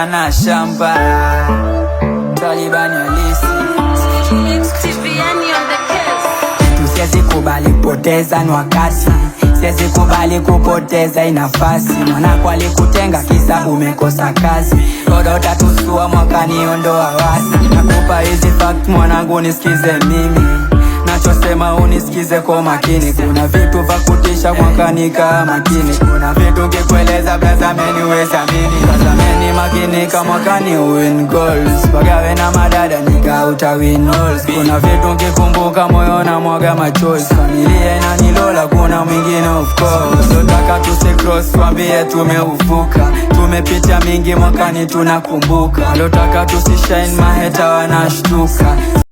sana shamba. Talibani halisi. Siwezi kubali kupoteza wakati, siwezi kubali kupoteza nafasi. Mwanako alikutenga kisa umekosa kazi, Godo utatusua mwakani ondoa wasi. Nakupa hizi fact mwanangu nisikize mimi, nachosema unisikize kwa makini. Kuna vitu vya kutisha mwakani kaa makini. Kuna vitu ngekueleza blazameni uwesamini. Blazameni makini kama mwakani win goals. Wagawe na madada nika utawin halls. Kuna vitu ngekumbuka moyo na mwaga machozi. Familia inanilola kuna mwingine of course. Lotaka tusikross wambie tumeufuka. Tumepitia mingi mwakani tunakumbuka. Lotaka tusishine maheta wanashtuka.